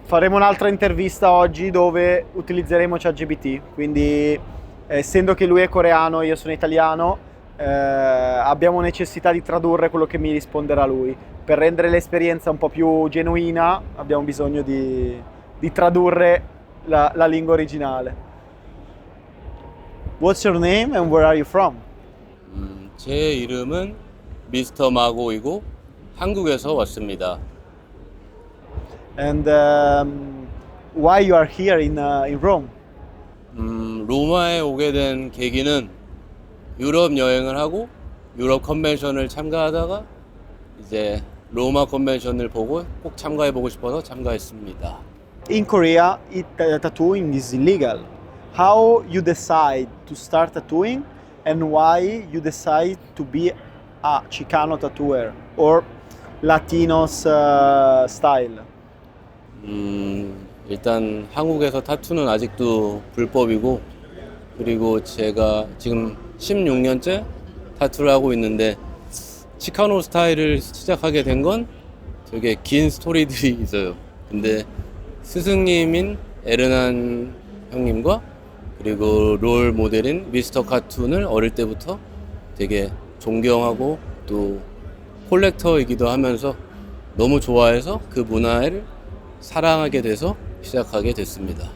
Faremo un'altra intervista oggi dove utilizzeremo ChatGPT, quindi essendo che lui è coreano e io sono italiano, abbiamo necessità di tradurre quello che mi risponderà lui. Per rendere l'esperienza un po' più genuina abbiamo bisogno di tradurre la lingua originale. What's your name and where are you from? 제 이름은 미스터 마고이고 한국에서 왔습니다. And why you are here in Rome? 로마에 오게 된 계기는 유럽 여행을 하고 유럽 컨벤션을 참가하다가 이제 로마 컨벤션을 보고 꼭 참가해보고 싶어서 참가했습니다. In Korea, tattooing is illegal. How you decide to start tattooing and why you decide to be a Chicano tattooer or Latinos style? 일단 한국에서 타투는 아직도 불법이고 그리고 제가 지금 16년째 타투를 하고 있는데 치카노 스타일을 시작하게 된 건 되게 긴 스토리들이 있어요. 근데 스승님인 에르난 형님과 그리고 롤 모델인 미스터 카툰을 어릴 때부터 되게 존경하고 또 콜렉터이기도 하면서 너무 좋아해서 그 문화를 사랑하게 돼서 시작하게 됐습니다.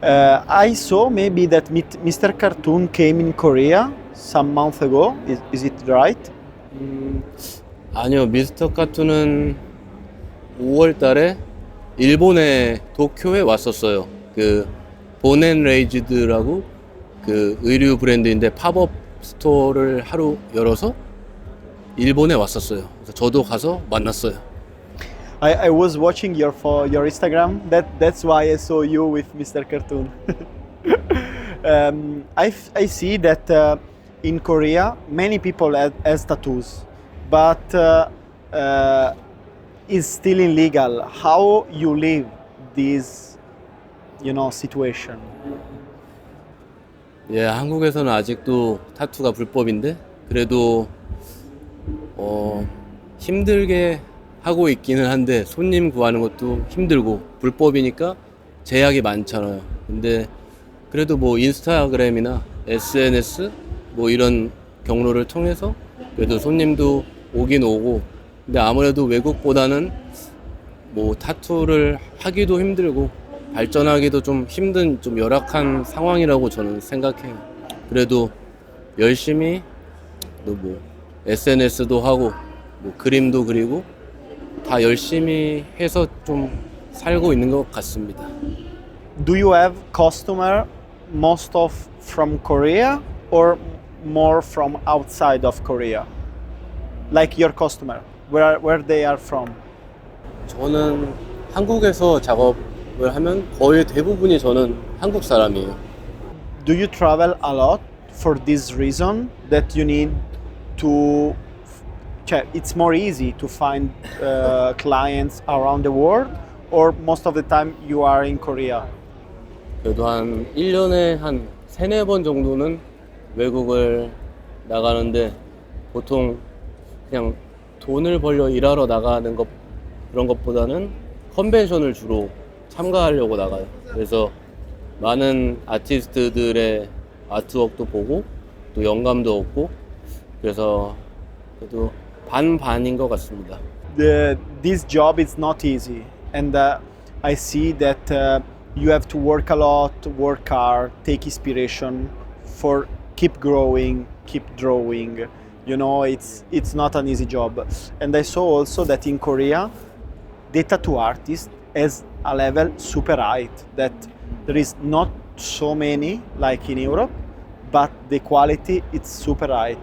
I saw maybe that Mr. Cartoon came in Korea some months ago. Is it right? 아니요, 미스터 카툰은 5월 달에 일본의 도쿄에 왔었어요. 그 본앤레이즈드라고 그 의류 브랜드인데 팝업 스토어를 하루 열어서 일본에 왔었어요. 그래서 저도 가서 만났어요. I was watching your Instagram. That's why I saw you with Mr. Cartoon. I see that in Korea many people has tattoos, but is still illegal. How you live this, situation? 예, 한국에서는 아직도 타투가 불법인데 그래도 힘들게 하고 있기는 한데 손님 구하는 것도 힘들고 불법이니까 제약이 많잖아요. 근데 그래도 뭐 인스타그램이나 SNS 뭐 이런 경로를 통해서 그래도 손님도 오긴 오고 근데 아무래도 외국보다는 뭐 타투를 하기도 힘들고 발전하기도 좀 힘든 좀 열악한 상황이라고 저는 생각해요. 그래도 열심히 또 뭐 SNS도 하고 뭐 그림도 그리고 다 열심히 해서 좀 살고 있는 것 같습니다. Do you have customer most of from Korea or more from outside of Korea? Like your customer, where they are from? 저는 한국에서 작업을 하면 거의 대부분이 저는 한국 사람이에요. Do you travel a lot for this reason that you need to it's more easy to find clients around the world or most of the time you are in Korea? 그래도 한 1년에 한 3-4번 정도는 외국을 나가는데 보통 그냥 돈을 벌려 일하러 나가는 것 그런 것보다는 컨벤션을 주로 참가하려고 나가요. 그래서 많은 아티스트들의 아트웍도 보고 또 영감도 얻고 그래서 그래도 반반인 것 같습니다. This job is not easy and I see that you have to work a lot, work hard, take inspiration for keep growing, keep drawing. It's not an easy job. And I saw also that in Korea the tattoo artist has a level super high, that there is not so many like in Europe, but the quality it's super high.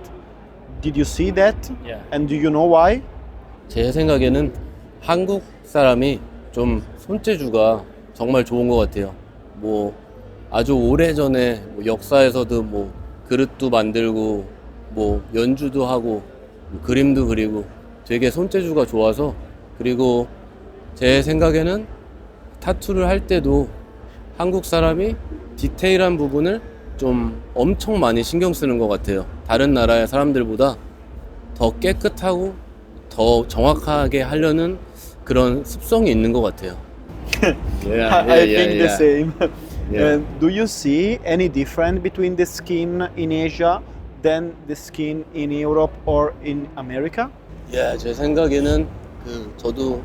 Did you see that? Yeah. And do you know why? 제 생각에는 한국 사람이 좀 손재주가 정말 좋은 것 같아요. 뭐 아주 오래전에 뭐 역사에서도 뭐 그릇도 만들고 뭐 연주도 하고 뭐 그림도 그리고 되게 손재주가 좋아서 그리고 제 생각에는 타투를 할 때도 한국 사람이 디테일한 부분을 좀 엄청 많이 신경 쓰는 것 같아요. 다른 나라의 사람들보다 더 깨끗하고 더 정확하게 하려는 그런 습성이 있는 것 같아요. I think the same. Yeah. Do you see any difference between the skin in Asia than the skin in Europe or in America? 예, 제 생각에는 저도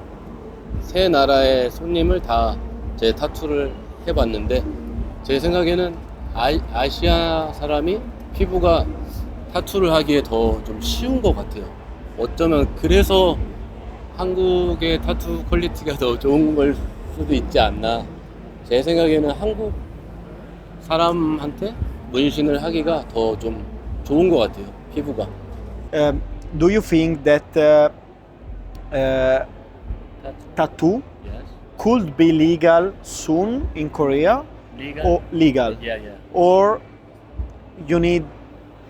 세 나라의 손님을 다 제 타투를 해봤는데 제 생각에는 아시아 사람이 피부가 타투를 하기에 더 좀 쉬운 것 같아요. 어쩌면 그래서 한국의 타투 퀄리티가 더 좋은 걸 수도 있지 않나. 제 생각에는 한국 사람한테 문신을 하기가 더 좀 좋은 것 같아요. 피부가. Do you think that tattoo Yes. could be legal soon in Korea? Or legal? Yeah, yeah. Or you need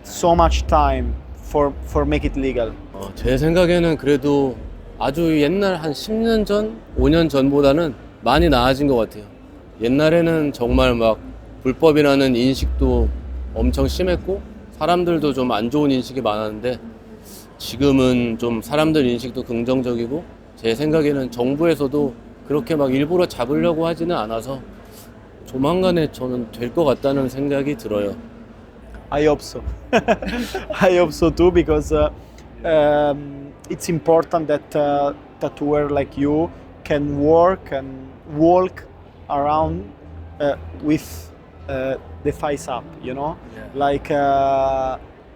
so much time for make it legal? 제 생각에는 그래도 아주 옛날 한 10년 전, 5년 전보다는 많이 나아진 것 같아요. 옛날에는 정말 막 불법이라는 인식도 엄청 심했고 사람들도 좀 안 좋은 인식이 많았는데 지금은 좀 사람들 인식도 긍정적이고 제 생각에는 정부에서도 그렇게 막 일부러 잡으려고 하지는 않아서 조만간에 저는 될 것 같다는 생각이 들어요. I hope so. I hope so too, because it's important that tattooer like you can work and walk around with the face up, you know, Yeah.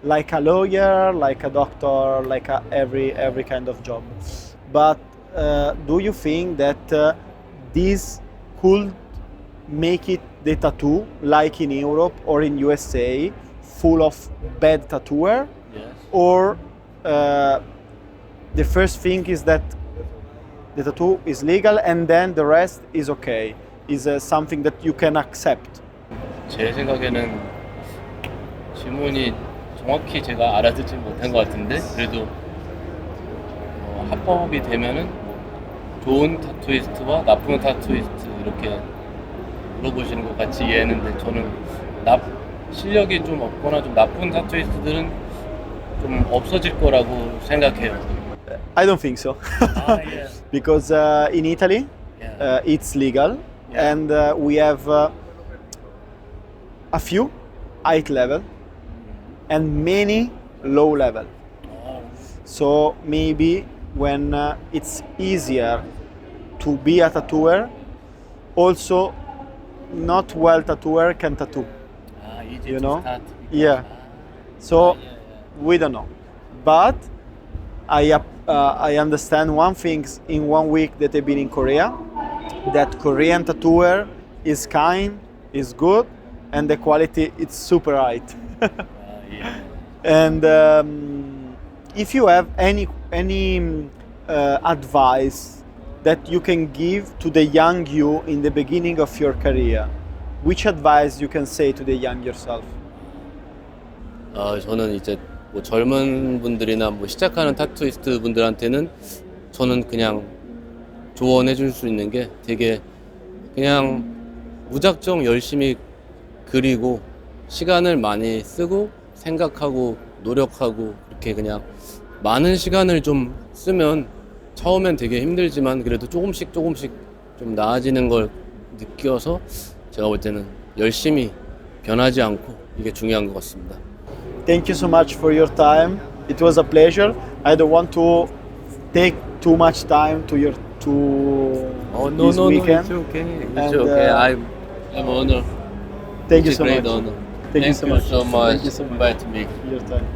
like a lawyer, like a doctor, like every kind of job. But do you think that this could make it the tattoo like in Europe or in USA, full of bad tattooer? Yes. Or the first thing is that the tattoo is legal and then the rest is okay, is something that you can accept? 제 생각에는 질문이 정확히 제가 알아듣지 못한 것 같은데 그래도 합법이 되면은 좋은 타투이스트와 나쁜 타투이스트 이렇게 물어보시는 것 같이 이해했는데 저는 실력이 좀 없거나 좀 나쁜 타투이스트들은 좀 없어질 거라고 생각해요. I don't think so. Yeah. Because in Italy Yeah. it's legal, Yeah. and we have a few high level and many low level. So maybe when it's easier to be a tattooer, also not well tattooer can tattoo. Easy You to know? start. Yeah. So we don't know, but I understand one thing in 1 week that I've been in Korea, that Korean tattooer is kind, is good, and the quality is super high. Yeah. And if you have any advice that you can give to the young you in the beginning of your career, which advice you can say to the young yourself? 저는 이제 뭐 젊은 분들이나 뭐 시작하는 타투이스트 분들한테는 저는 그냥 조언해 줄 수 있는 게 되게 그냥 무작정 열심히 그리고 시간을 많이 쓰고 생각하고 노력하고 이렇게 그냥 많은 시간을 좀 쓰면 처음엔 되게 힘들지만 그래도 조금씩 좀 나아지는 걸 느껴서 제가 볼 때는 열심히 변하지 않고 이게 중요한 것 같습니다. Thank you so much for your time. It was a pleasure. I don't want to take too much time to this weekend. It's okay. It's And, okay. I'm honored. Thank you It's so a great much. honor. Thank you so much. so much. Thank you so much. Invite me. Your time.